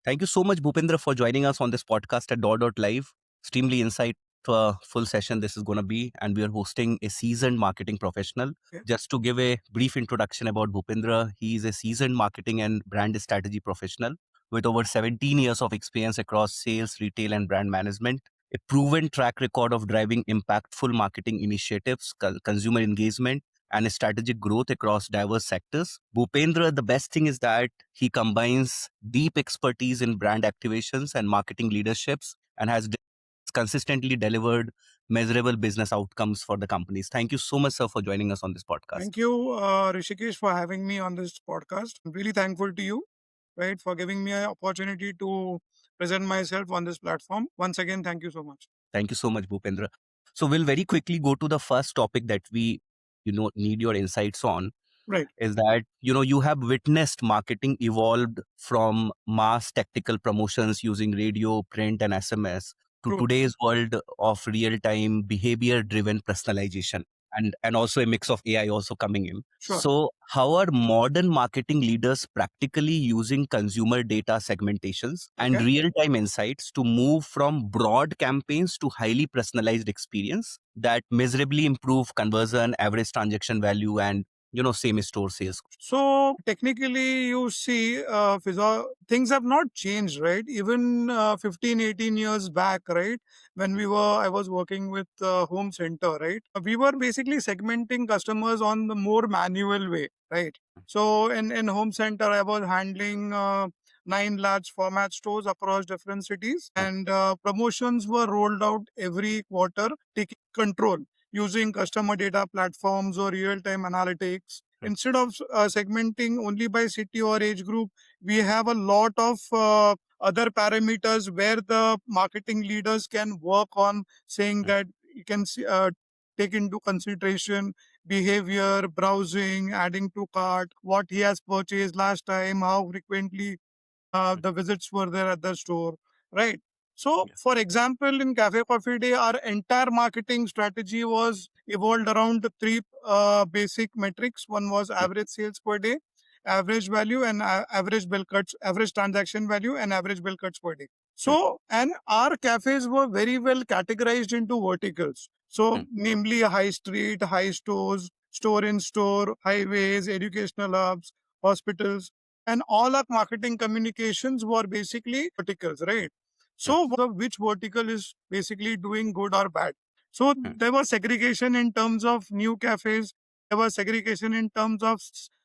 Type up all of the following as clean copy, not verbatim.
Thank you so much, Bhupendra, for joining us on this podcast at Dawdle.Live. Extremely insight to a full session this is going to be, and we are hosting a seasoned marketing professional. Okay. Just to give a brief introduction about Bhupendra, he is a seasoned marketing and brand strategy professional with over 17 years of experience across sales, retail, and brand management. A proven track record of driving impactful marketing initiatives, consumer engagement, and strategic growth across diverse sectors. Bhupendra, the best thing is that he combines deep expertise in brand activations and marketing leaderships and has consistently delivered measurable business outcomes for the companies. Thank you so much, sir, for joining us on this podcast. Thank you, Rishikesh, for having me on this podcast. I'm really thankful to you, right, for giving me an opportunity to present myself on this platform. Once again, thank you so much. Thank you so much, Bhupendra. So we'll very quickly go to the first topic that we, need your insights on. Right. Is that, you have witnessed marketing evolved from mass tactical promotions using radio, print, and SMS to True. today's world of real-time behavior-driven personalization and also a mix of AI also coming in. Sure. So how are modern marketing leaders practically using consumer data segmentations and Okay. real-time insights to move from broad campaigns to highly personalized experience that measurably improve conversion, average transaction value, and same store sales? So technically, you see, things have not changed, right? Even 15, 18 years back, right? When I was working with Home Center, right? We were basically segmenting customers on the more manual way, right? So in Home Center, I was handling 9 large format stores across different cities, and promotions were rolled out every quarter, taking control using customer data platforms or real-time analytics. Instead of segmenting only by city or age group, we have a lot of other parameters where the marketing leaders can work on, saying that you can take into consideration behavior, browsing, adding to cart, what he has purchased last time, how frequently the visits were there at the store, right? So, for example, in Cafe Coffee Day, our entire marketing strategy was evolved around the three basic metrics. One was average sales per day, average value, and average bill cuts, average transaction value, and average bill cuts per day. So, and our cafes were very well categorized into verticals. So, namely high street, high stores, store in store, highways, educational hubs, hospitals, and all our marketing communications were basically verticals, right? So which vertical is basically doing good or bad. So there was segregation in terms of new cafes. There was segregation in terms of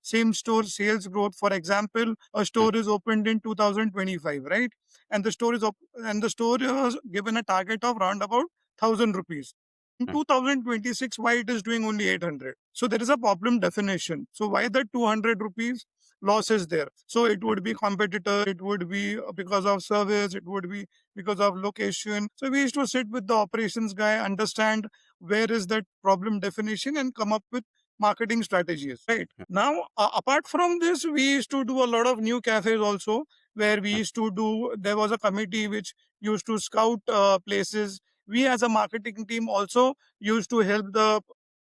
same store sales growth. For example, a store is opened in 2025, right? And the store was given a target of around about 1,000 rupees. In 2026, why it is doing only 800? So there is a problem definition. So why the 200 rupees loss is there? So it would be competitor, it would be because of service, it would be because of location. So we used to sit with the operations guy, understand where is that problem definition, and come up with marketing strategies, right? Now, apart from this, we used to do a lot of new cafes also, where there was a committee which used to scout places. We as a marketing team also used to help the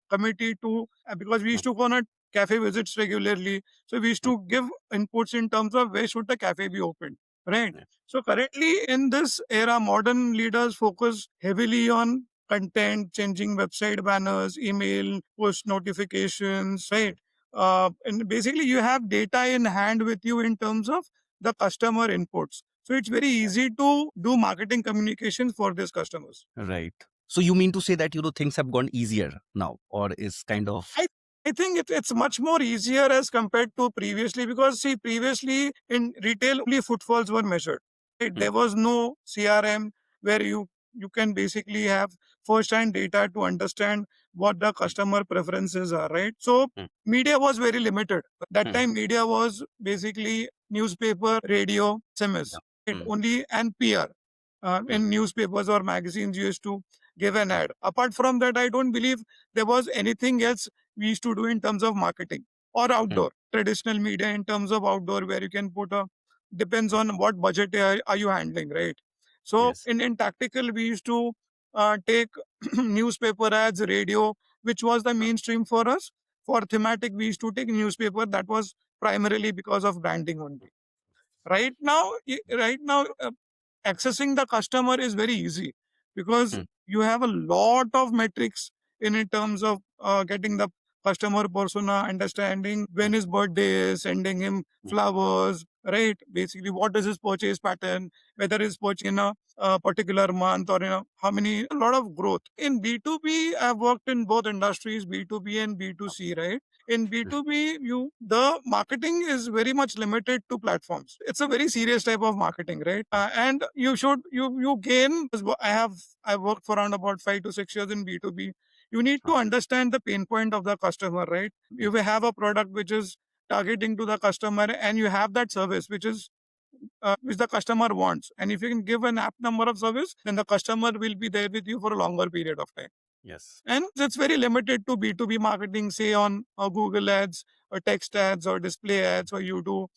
committee to, because we used to go on a cafe visits regularly. So we used to give inputs in terms of where should the cafe be opened, right? So currently in this era, modern leaders focus heavily on content, changing website banners, email, push notifications, right? And basically you have data in hand with you in terms of the customer inputs. So it's very easy to do marketing communications for these customers. Right. So you mean to say that, things have gone easier now, or is kind of... I think it's much more easier as compared to previously, because see, previously in retail only footfalls were measured. Right? There was no CRM where you can basically have first-hand data to understand what the customer preferences are, right? So media was very limited. That time media was basically newspaper, radio, SMS, right? Only, and PR. In newspapers or magazines, you used to give an ad. Apart from that, I don't believe there was anything else we used to do in terms of marketing or outdoor. Traditional media in terms of outdoor, where you can put depends on what budget are you handling, right? So Yes. in tactical, we used to take newspaper ads, radio, which was the mainstream for us. For thematic, we used to take newspaper. That was primarily because of branding only. Right now, accessing the customer is very easy because Hmm. you have a lot of metrics in terms of getting the customer persona, understanding Hmm. when his birthday is, sending him Hmm. flowers, right? Basically, what is his purchase pattern, whether he's purchasing in a particular month or how many, a lot of growth. In B2B, I've worked in both industries, B2B and B2C, right? In Hmm. B2B, the marketing is very much limited to platforms. It's a very serious type of marketing, right? And you gain. I worked for around about 5 to 6 years in B2B. You need to Huh. understand the pain point of the customer, right? Hmm. You will have a product which is targeting to the customer, and you have that service which the customer wants. And if you can give an app number of service, then the customer will be there with you for a longer period of time. Yes. And it's very limited to B2B marketing, say on Google ads or text ads or display ads, or you do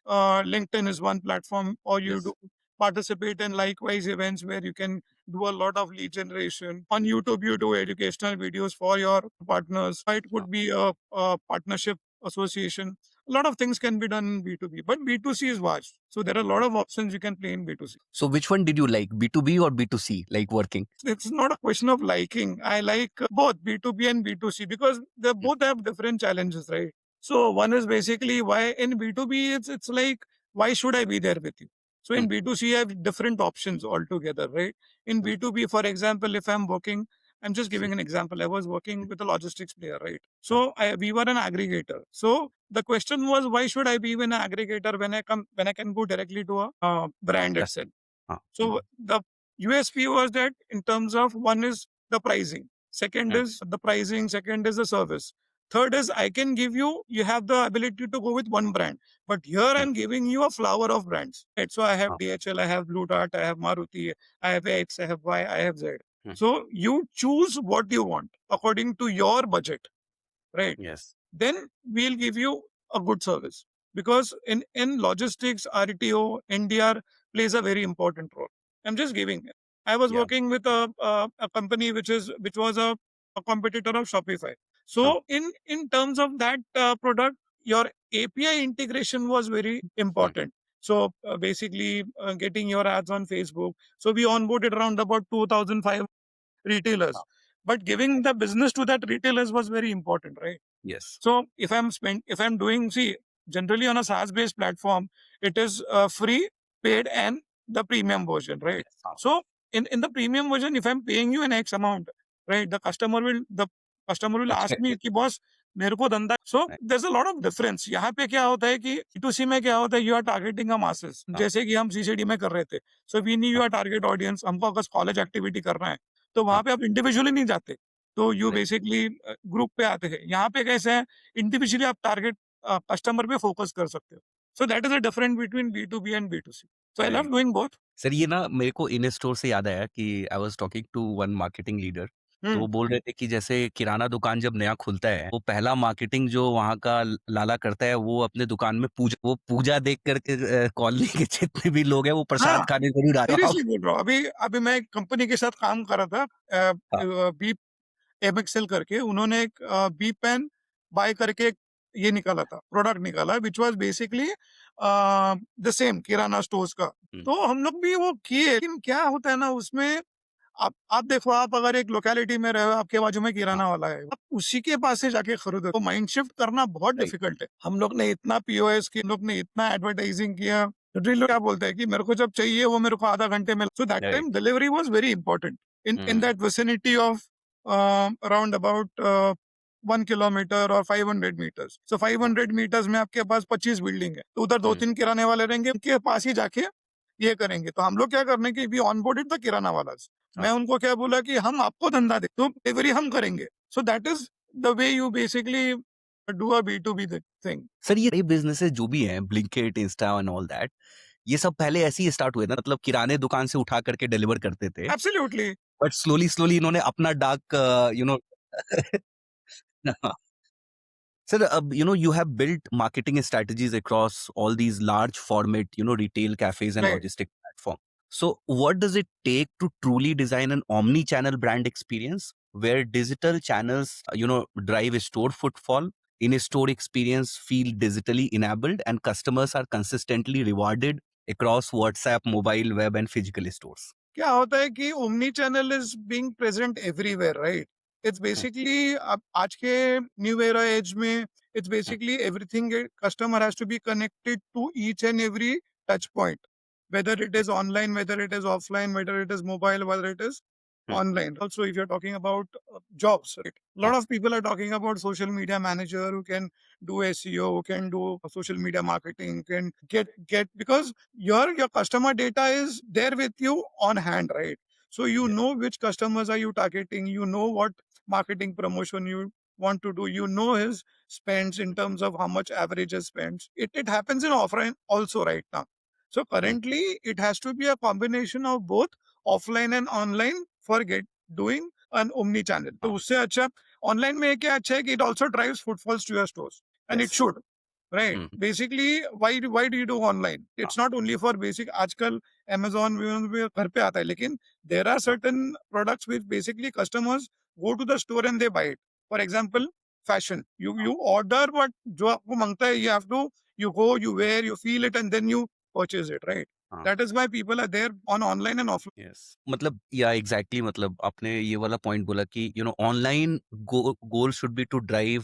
LinkedIn is one platform, or you do Yes. participate in likewise events where you can do a lot of lead generation. On YouTube, you do educational videos for your partners. It Huh. could be a partnership association. A lot of things can be done in B2B, but B2C is vast. So there are a lot of options you can play in B2C. So which one did you like, B2B or B2C, like working? It's not a question of liking. I like both B2B and B2C because they Hmm. both have different challenges, right? So one is basically why in B2B it's like why should I be there with you? So Hmm. in B2C I have different options altogether, right? In Hmm. B2B, for example, if I'm working, I'm just Hmm. giving an example. I was working with a logistics player, right? Huh. So we were an aggregator. So the question was, why should I be an aggregator when I can go directly to a brand Yes. itself? Huh. Hmm. So the USP was that in terms of one is the pricing, second Hmm. is the pricing, second is the service. Third is I can give you, you have the ability to go with one brand, but here Hmm. I'm giving you a flower of brands. Right? So I have Huh. DHL, I have Blue Dart, I have Maruti, I have X, I have Y, I have Z. Hmm. So you choose what you want according to your budget, right? Yes. Then we'll give you a good service because in logistics, RTO, NDR plays a very important role. I'm just giving it. I was Yeah. working with a company which was a competitor of Shopify. Huh. So in terms of that product, your API integration was very Hmm. important. So basically, getting your ads on Facebook. So we onboarded around about 2,500 Huh. retailers, but giving the business to that retailers was very important, right? Yes. So if I'm doing, see, generally on a SaaS based platform, it is free, paid, and the premium version, right? Yes. Huh. So in the premium version, if I'm paying you an X amount, right, the customer will ask Expect. me कि boss मेरे को धंधा. So Right. there's a lot of difference. यहाँ पे क्या होता है कि B2C में क्या होता है, you are targeting a masses, Huh. जैसे कि हम CCD में कर रहे थे. So we knew Huh. your target audience. हमको अगर कॉलेज एक्टिविटी करना है तो Huh. वहां पे आप इंडिविजुअली नहीं जाते, तो यू Correct. बेसिकली ग्रुप पे आते हैं. यहाँ पे कैसे है, इंडिविजुअली आप टारगेट कस्टमर पे फोकस कर सकते हो. So that is a difference between B2B and B2C. So I love Right. Doing both. Sir ये ना मेरे को इन स्टोर से याद आया कि I was talking to one marketing leader. तो वो बोल रहे थे कि जैसे किराना दुकान जब नया खुलता है, वो पहला मार्केटिंग जो वहाँ का लाला करता है, वो अपने दुकान में पूजा देख कर के कॉलोनी के जितने भी लोग हैं, वो हाँ, प्रसाद खाने ज़रूर आते हैं। सीरियसली बोल रहा हूँ. अभी अभी मैं एक कंपनी के साथ काम कर रहा था, हाँ, बी एमएक्सएल करके. उन्होंने एक बी पेन बाय करके एक ये निकाला था, प्रोडक्ट निकाला which was basically the same kirana stores का. हुँ, तो हम लोग भी वो किए, लेकिन क्या होता है ना उसमें, आप देखो, आप अगर एक लोकेलिटी में रहे हो, आपके बाजू में हाँ, किराना वाला है, आप उसी के पास से जाके खरीदो, तो माइंड शिफ्ट करना बहुत राइट, डिफिकल्ट है. हम लोग ने इतना पीओएस किया, हम लोग ने इतना एडवर्टाइजिंग किया. Literally लोग क्या बोलते हैं कि मेरे को जब चाहिए वो मेरे को आधा घंटे में. So that right, time delivery was very important in hmm, that vicinity of around about 1 kilometre और 500 मीटर्स. सो फाइव हाँ, हंड्रेड मीटर्स में आपके पास 25 बिल्डिंग है, तो उधर दो हुँ, तीन किराने वाले रहेंगे, उनके पास ही जाके ये करेंगे. तो हम लोग क्या करने की, वी ऑनबोर्डेड द किराना वाला. मैं हाँ। उनको क्या बोला कि हम आपको धंधा दे, तो डिलीवरी हम करेंगे. So that is the way you basically do a B2B thing. Sir ये बिज़नेसेस जो भी हैं, Blinkit, Insta and all that, ये सब पहले ऐसे ही स्टार्ट हुए ना, मतलब किराने दुकान से उठा करके डिलीवर करते थे, एब्सोल्युटली. बट स्लोली इन्होंने अपना dark you know Sir, you have built marketing strategies across all these large format, retail cafes and right. logistic platform. So, what does it take to truly design an omni-channel brand experience where digital channels, drive store footfall, in-store experience feel digitally enabled, and customers are consistently rewarded across WhatsApp, mobile, web, and physical stores. क्या होता है कि omni channel is being present everywhere right it's Mm, basically अब आज के new era age में it's mm, basically everything customer has to be connected to each and every touch point whether it is Yes. online, whether it is offline, whether it is mobile, whether it is Mm, online. Also, if you're talking about jobs, right? A mm, lot of people are talking about social media manager who can do SEO, who can do social media marketing, can get because your customer data is there with you on hand, right? So you Yes. know which customers are you targeting, you know what marketing promotion you want to do, you know his spends in terms of how much average he spends. It happens in offline also right now. So Mm, currently, it has to be a combination of both offline and online for get doing an omni channel. तो uh, उससे अच्छा online में क्या अच्छा है कि it also drives footfalls to your stores and it yes. should. Right. Mm, Basically, why do you do online? uh, It's not only for basic. आजकल Amazon में घर पे आता है, लेकिन there are uh, certain products which basically customers go to the store and they buy it. For example, fashion. You order what जो आपको मांगता है, you have to you go, you wear, you feel it, and then you purchase it, right? uh, That is why people are there on online and offline. yes. मतलब या exactly मतलब आपने ये वाला पॉइंट बोला कि online goal should be to drive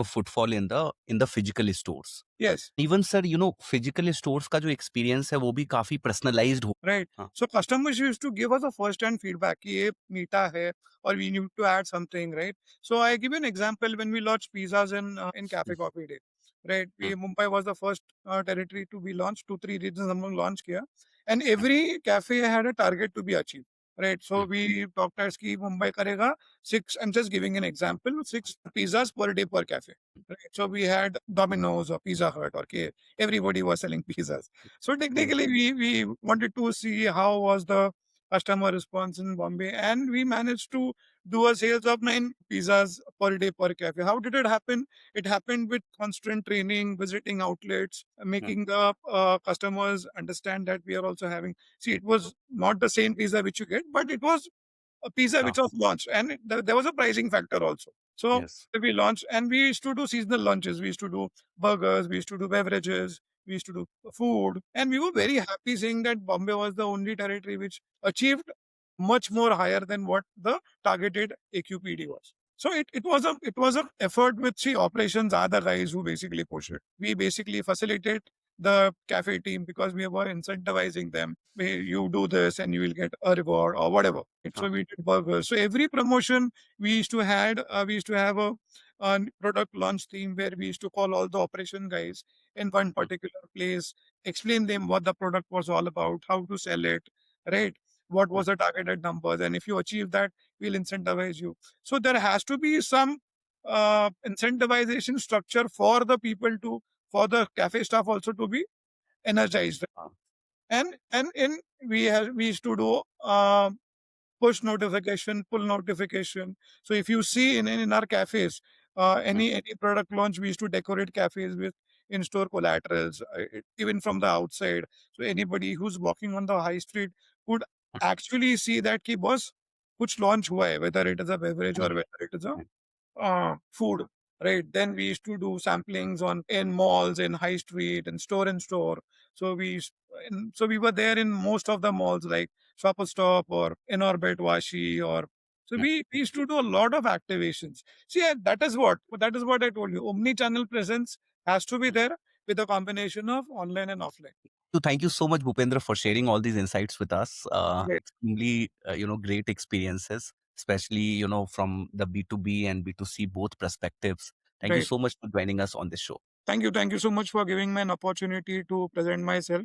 footfall in the physical stores. Yes, even sir physical stores का जो एक्सपीरियंस है वो भी काफी पर्सनलाइज्ड हो. right. हाँ. So customers used to give us a first-hand feedback कि ये मीठा है or we need to add something, right? So I give you an example when we launched pizzas in Cafe Mm, Coffee Day, right? mm, Mumbai was the first territory to be launched. 2 3 regions हम लोग launch किया, and mm, every cafe had a target to be achieved. Right, so mm, we talked as कि Mumbai करेगा six. I'm just giving an example. 6 pizzas per day per cafe. Right, so we had Domino's or Pizza Hut or K. Everybody was selling pizzas. So mm, technically, we wanted to see how was the customer response in Bombay, and we managed to do a sales of 9 pizzas per day per cafe. How did it happen? It happened with constant training, visiting outlets, mm, making the customers understand that we are also having. See, it was not the same pizza which you get, but it was a pizza ah, which was launched, and there was a pricing factor also. So yes. we launched, and we used to do seasonal lunches. We used to do burgers. We used to do beverages. We used to do food, and we were Mm, very happy seeing that Bombay was the only territory which achieved much more higher than what the targeted AQPD was. So it was a effort with see operations are the guys who basically push it. We basically facilitate the cafe team because we were incentivizing them. You do this and you will get a reward or whatever. ah, So we did burgers. So every promotion we used to have a product launch team where we used to call all the operation guys in one mm, particular place, explain them what the product was all about, how to sell it, right? What mm, was the targeted numbers, and if you achieve that, we'll incentivize you. So there has to be some incentivization structure for the people to for the cafe staff also to be energized. ah, And in we used to do push notification, pull notification. So if you see in our cafes, mm, any product launch, we used to decorate cafes with in-store collaterals, even from the outside. So anybody who's walking on the high street could mm, actually see that कि boss कुछ launch हुआ है, whether it is a beverage or mm, whether it is a mm, food, right? Then we used to do samplings on in malls, in high street, and store. So so we were there in most of the malls like Shopper Stop or In Orbit, Washi, or so mm. we used to do a lot of activations. See, that is what I told you. Omni-channel presence has to be there with a combination of online and offline. So thank you so much, Bhupendra, for sharing all these insights with us. Great, Extremely, great experiences, especially, from the B2B and B2C both perspectives. Thank you great. so much for joining us on this show. Thank you so much for giving me an opportunity to present myself.